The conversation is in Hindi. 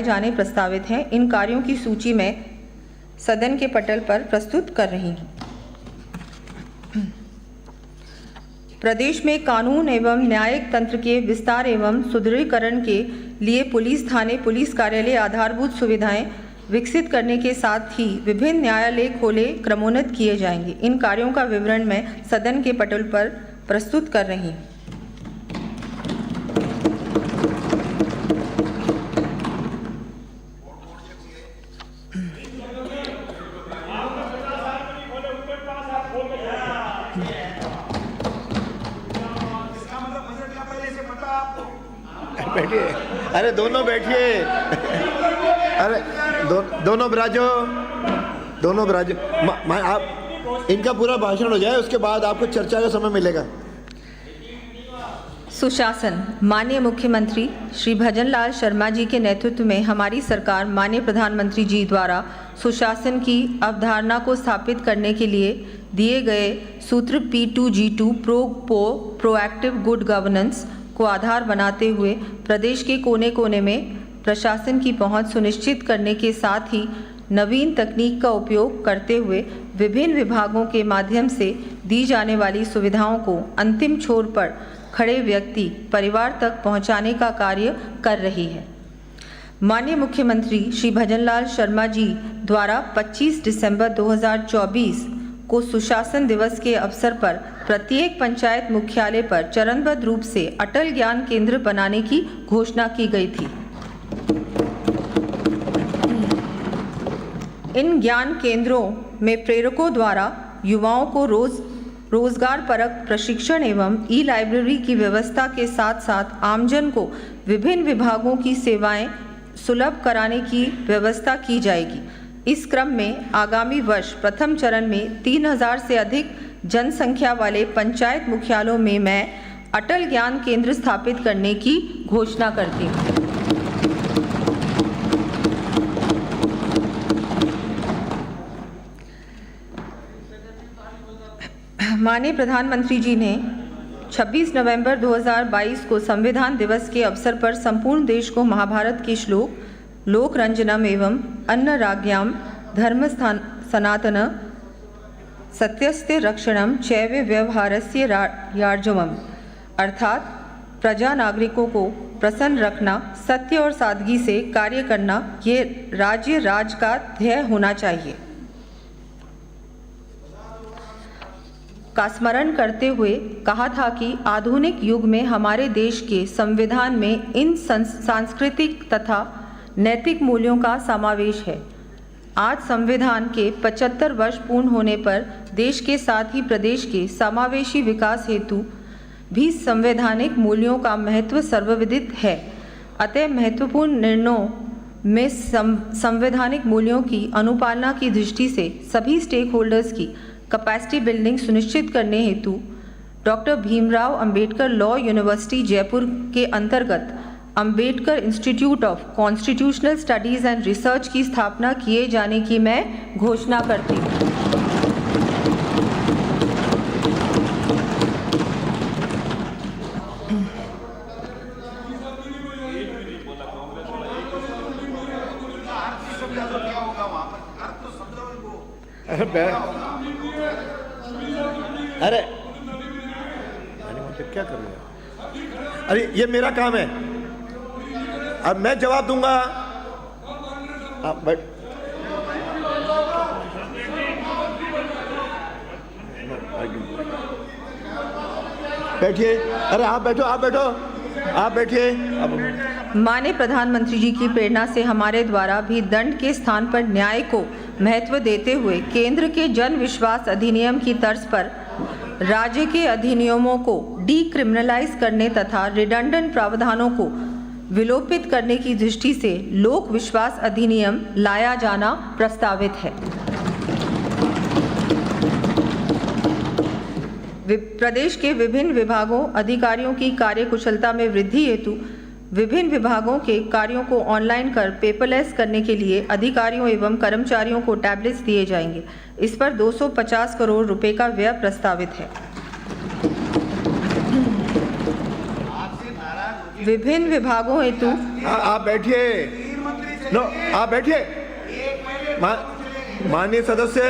जाने प्रस्तावित हैं। इन कार्यों की सूची में सदन के पटल पर प्रस्तुत कर रही हूँ। प्रदेश में कानून एवं न्यायिक तंत्र के विस्तार एवं सुदृढ़ीकरण के लिए पुलिस थाने, पुलिस कार्यालय आधारभूत सुविधाएं विकसित करने के साथ ही विभिन्न न्यायालय खोले क्रमोन्नत किए जाएंगे। इन कार्यों का विवरण मैं सदन के पटल पर प्रस्तुत कर रही हूँ। बैठिए, अरे दोनों बैठिए, अरे दोनों बिराजो, दोनों बिराजो। आप इनका पूरा भाषण हो जाए, उसके बाद आपको चर्चा का समय मिलेगा। सुशासन। माननीय मुख्यमंत्री श्री भजनलाल शर्मा जी के नेतृत्व में हमारी सरकार माननीय प्रधानमंत्री जी द्वारा सुशासन की अवधारणा को स्थापित करने के लिए दिए गए सूत्र P2G2 प्रोएक्टिव गुड गवर्नेंस को आधार बनाते हुए प्रदेश के कोने कोने में प्रशासन की पहुंच सुनिश्चित करने के साथ ही नवीन तकनीक का उपयोग करते हुए विभिन्न विभागों के माध्यम से दी जाने वाली सुविधाओं को अंतिम छोर पर खड़े व्यक्ति परिवार तक पहुंचाने का कार्य कर रही है। माननीय मुख्यमंत्री श्री भजनलाल शर्मा जी द्वारा 25 दिसंबर 2024 को सुशासन दिवस के अवसर पर प्रत्येक पंचायत मुख्यालय पर चरणबद्ध रूप से अटल ज्ञान केंद्र बनाने की घोषणा की गई थी। इन ज्ञान केंद्रों में प्रेरकों द्वारा युवाओं को रोजगार परक प्रशिक्षण एवं ई लाइब्रेरी की व्यवस्था के साथ साथ आमजन को विभिन्न विभागों की सेवाएं सुलभ कराने की व्यवस्था की जाएगी। इस क्रम में आगामी वर्ष प्रथम चरण में 3000 से अधिक जनसंख्या वाले पंचायत मुख्यालयों में मैं अटल ज्ञान केंद्र स्थापित करने की घोषणा करती हूँ। माननीय प्रधानमंत्री जी ने 26 नवंबर 2022 को संविधान दिवस के अवसर पर संपूर्ण देश को महाभारत के श्लोक लोक रंजनम एवं अन्न राज्ञाम धर्म सनातन सत्यस्ते रक्षणम चैव व्यवहारस्य यार्जवम अर्थात प्रजा नागरिकों को प्रसन्न रखना, सत्य और सादगी से कार्य करना, ये राज्य राज का ध्येय होना चाहिए का स्मरण करते हुए कहा था कि आधुनिक युग में हमारे देश के संविधान में इन सांस्कृतिक तथा नैतिक मूल्यों का समावेश है। आज संविधान के 75 वर्ष पूर्ण होने पर देश के साथ ही प्रदेश के समावेशी विकास हेतु भी संवैधानिक मूल्यों का महत्व सर्वविदित है। अतः महत्वपूर्ण निर्णयों में संवैधानिक मूल्यों की अनुपालना की दृष्टि से सभी स्टेक होल्डर्स की कैपेसिटी बिल्डिंग सुनिश्चित करने हेतु doctor Bhimrao Ambedkar law university Jaipur के अंतर्गत Ambedkar institute of constitutional studies and research की स्थापना किए जाने की मैं घोषणा करती हूँ। अरे क्या करूँगा? अरे ये मेरा काम है, अब मैं जवाब दूंगा। बट बैठिए, अरे आप बैठो, आप बैठो, आप बैठिए। माननीय प्रधानमंत्री जी की प्रेरणा से हमारे द्वारा भी दंड के स्थान पर न्याय को महत्व देते हुए केंद्र के जन विश्वास अधिनियम की तर्ज पर राज्य के अधिनियमों को डीक्रिमिनलाइज करने तथा रिडंडेंट प्रावधानों को विलोपित करने की दृष्टि से लोक विश्वास अधिनियम लाया जाना प्रस्तावित है। प्रदेश के विभिन्न विभागों अधिकारियों की कार्यकुशलता में वृद्धि हेतु विभिन्न विभागों के कार्यों को ऑनलाइन कर पेपरलेस करने के लिए अधिकारियों एवं कर्मचारियों को टैबलेट्स दिए जाएंगे। इस पर 250 करोड़ रुपए का व्यय प्रस्तावित है। विभिन्न विभागों हेतु आप बैठिए। नो आप बैठिए। माननीय सदस्य